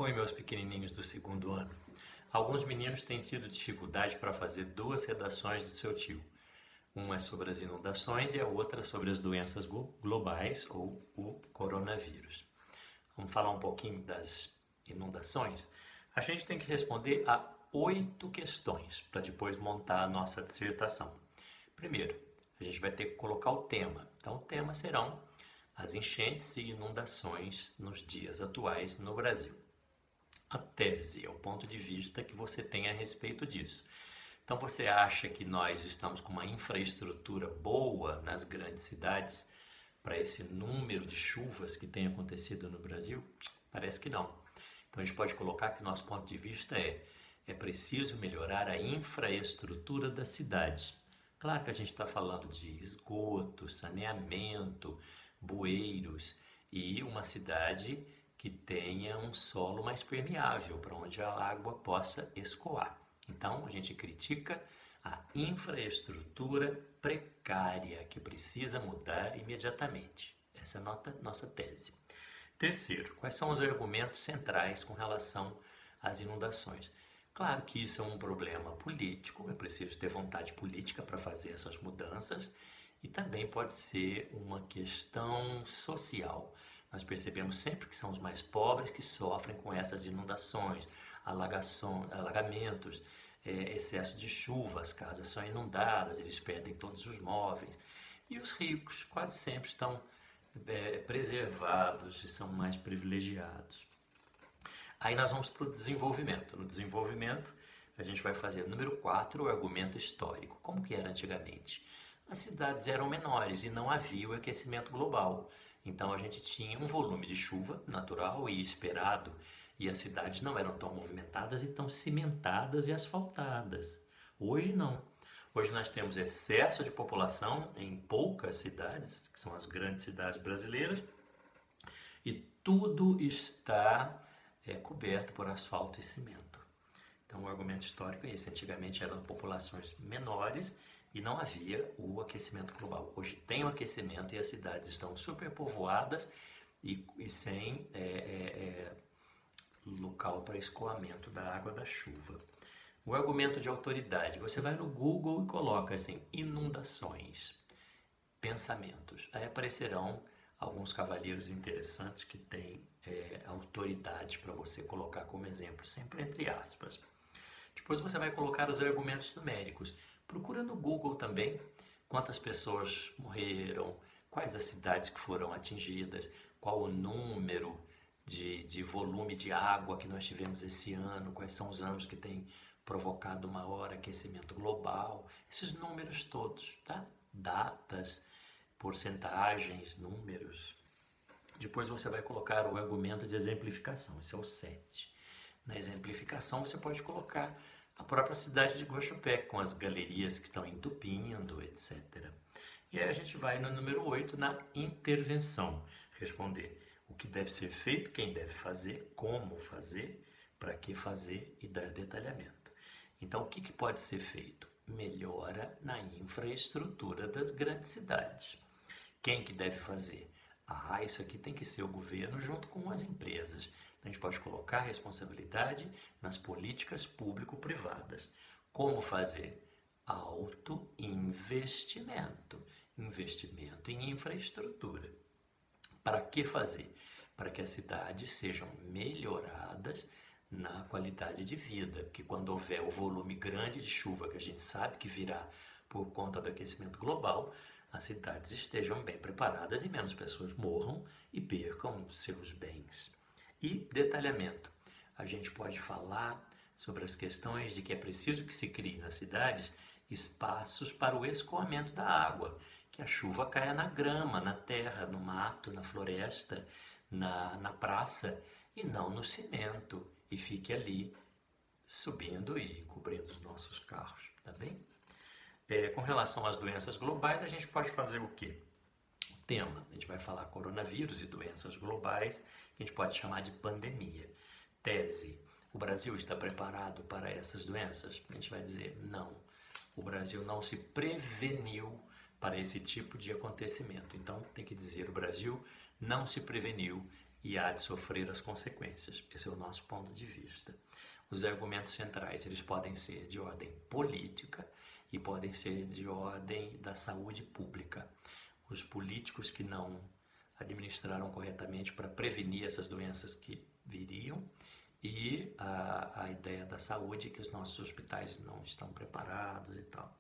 Oi, meus pequenininhos do segundo ano. Alguns meninos têm tido dificuldade para fazer duas redações do seu tio. Uma é sobre as inundações e a outra sobre as doenças globais ou o coronavírus. Vamos falar um pouquinho das inundações? A gente tem que responder a 8 questões para depois montar a nossa dissertação. Primeiro, a gente vai ter que colocar o tema. Então, o tema serão as enchentes e inundações nos dias atuais no Brasil. A tese é o ponto de vista que você tem a respeito disso. Então, você acha que nós estamos com uma infraestrutura boa nas grandes cidades para esse número de chuvas que tem acontecido no Brasil? Parece que não. Então, a gente pode colocar que nosso ponto de vista é preciso melhorar a infraestrutura das cidades. Claro que a gente está falando de esgoto, saneamento, bueiros e uma cidade que tenha um solo mais permeável, para onde a água possa escoar. Então, a gente critica a infraestrutura precária, que precisa mudar imediatamente. Essa é a nossa tese. Terceiro, quais são os argumentos centrais com relação às inundações? Claro que isso é um problema político, é preciso ter vontade política para fazer essas mudanças, e também pode ser uma questão social. Nós percebemos sempre que são os mais pobres que sofrem com essas inundações, alagamentos, excesso de chuva, as casas são inundadas, eles perdem todos os móveis. E os ricos quase sempre estão preservados e são mais privilegiados. Aí nós vamos para o desenvolvimento. No desenvolvimento, a gente vai fazer número 4, o argumento histórico. Como que era antigamente? As cidades eram menores e não havia o aquecimento global. Então a gente tinha um volume de chuva natural e esperado, e as cidades não eram tão movimentadas e tão cimentadas e asfaltadas. Hoje não. Hoje nós temos excesso de população em poucas cidades, que são as grandes cidades brasileiras, e tudo está coberto por asfalto e cimento. Então o argumento histórico é esse. Antigamente eram populações menores e não havia o aquecimento global. Hoje tem o aquecimento e as cidades estão superpovoadas e sem local para escoamento da água da chuva. O argumento de autoridade. Você vai no Google e coloca assim, inundações, pensamentos. Aí aparecerão alguns cavalheiros interessantes que têm autoridade para você colocar como exemplo, sempre entre aspas. Depois você vai colocar os argumentos numéricos. Procura no Google também quantas pessoas morreram, quais as cidades que foram atingidas, qual o número de volume de água que nós tivemos esse ano, quais são os anos que tem provocado maior aquecimento global, esses números todos, tá? Datas, porcentagens, números. Depois você vai colocar o argumento de exemplificação, esse é o 7. Na exemplificação você pode colocar a própria cidade de Guaxupé, com as galerias que estão entupindo, etc. E aí a gente vai no número 8, na intervenção, responder o que deve ser feito, quem deve fazer, como fazer, para que fazer e dar detalhamento. Então, o que pode ser feito? Melhora na infraestrutura das grandes cidades. Quem que deve fazer? Isso aqui tem que ser o governo junto com as empresas. A gente pode colocar a responsabilidade nas políticas público-privadas. Como fazer? Alto investimento. Investimento em infraestrutura. Para que fazer? Para que as cidades sejam melhoradas na qualidade de vida, porque quando houver o volume grande de chuva que a gente sabe que virá por conta do aquecimento global, as cidades estejam bem preparadas e menos pessoas morram e percam seus bens. E detalhamento. A gente pode falar sobre as questões de que é preciso que se crie nas cidades espaços para o escoamento da água, que a chuva caia na grama, na terra, no mato, na floresta, na praça e não no cimento e fique ali subindo e cobrindo os nossos carros, tá bem? Com relação às doenças globais, a gente pode fazer o quê? O tema, a gente vai falar coronavírus e doenças globais, que a gente pode chamar de pandemia. Tese, o Brasil está preparado para essas doenças? A gente vai dizer não. O Brasil não se preveniu para esse tipo de acontecimento. Então, tem que dizer, o Brasil não se preveniu e há de sofrer as consequências. Esse é o nosso ponto de vista. Os argumentos centrais, eles podem ser de ordem política e podem ser de ordem da saúde pública. Os políticos que não administraram corretamente para prevenir essas doenças que viriam, e a ideia da saúde, que os nossos hospitais não estão preparados e tal.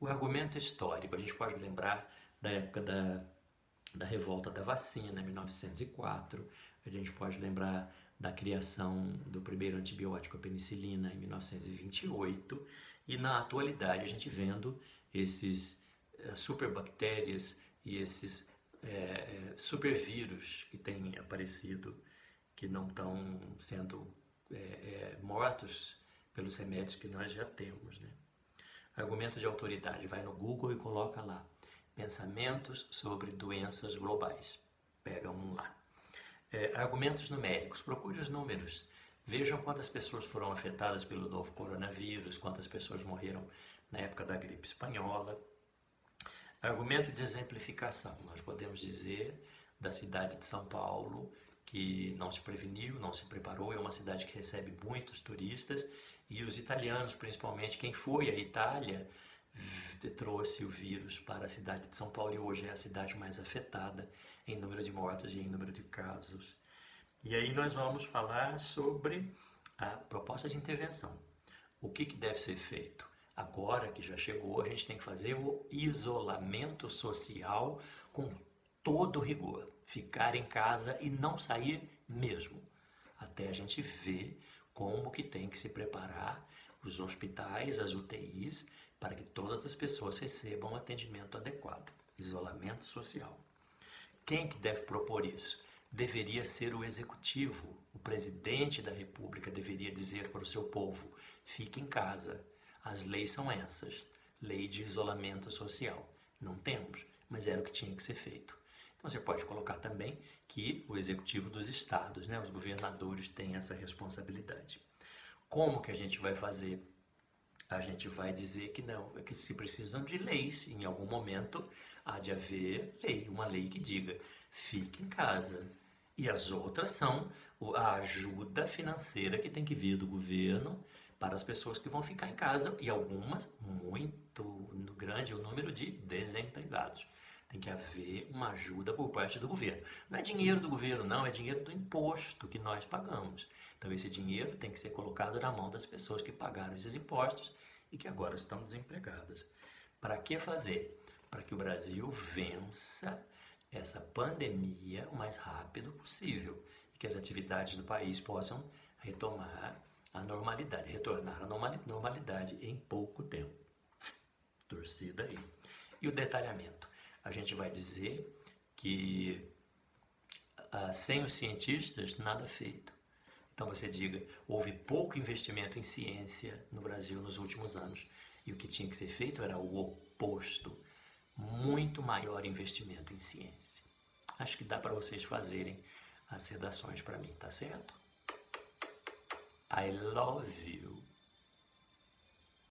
O argumento histórico, a gente pode lembrar da época da revolta da vacina, em 1904, a gente pode lembrar da criação do primeiro antibiótico, a penicilina, em 1928, e na atualidade a gente vendo esses superbactérias e esses supervírus que têm aparecido, que não estão sendo mortos pelos remédios que nós já temos, né? Argumento de autoridade, vai no Google e coloca lá, pensamentos sobre doenças globais, pega um lá. Argumentos numéricos, procure os números, vejam quantas pessoas foram afetadas pelo novo coronavírus, quantas pessoas morreram na época da gripe espanhola. Argumento de exemplificação, nós podemos dizer da cidade de São Paulo, que não se preveniu, não se preparou, é uma cidade que recebe muitos turistas, e os italianos, principalmente, quem foi à Itália, trouxe o vírus para a cidade de São Paulo, e hoje é a cidade mais afetada em número de mortos e em número de casos. E aí nós vamos falar sobre a proposta de intervenção. O que deve ser feito? Agora que já chegou, a gente tem que fazer o isolamento social com todo rigor. Ficar em casa e não sair mesmo. Até a gente ver como que tem que se preparar os hospitais, as UTIs, para que todas as pessoas recebam um atendimento adequado. Isolamento social. Quem que deve propor isso? Deveria ser o executivo. O presidente da República deveria dizer para o seu povo: fique em casa. As leis são essas. Lei de isolamento social. Não temos, mas era o que tinha que ser feito. Então você pode colocar também que o executivo dos estados, né, os governadores têm essa responsabilidade. Como que a gente vai fazer? A gente vai dizer que não, que se precisam de leis, em algum momento há de haver lei, uma lei que diga, fique em casa. E as outras são a ajuda financeira que tem que vir do governo para as pessoas que vão ficar em casa, e algumas, muito grande o número de desempregados. Tem que haver uma ajuda por parte do governo. Não é dinheiro do governo, não, é dinheiro do imposto que nós pagamos. Então esse dinheiro tem que ser colocado na mão das pessoas que pagaram esses impostos e que agora estão desempregadas. Para que fazer? Para que o Brasil vença essa pandemia o mais rápido possível e que as atividades do país possam retomar a normalidade, retornar à normalidade em pouco tempo. Torcida aí. E o detalhamento? A gente vai dizer que sem os cientistas nada feito. Então você diga, houve pouco investimento em ciência no Brasil nos últimos anos e o que tinha que ser feito era o oposto, muito maior investimento em ciência. Acho que dá para vocês fazerem as redações para mim, tá certo? I love you.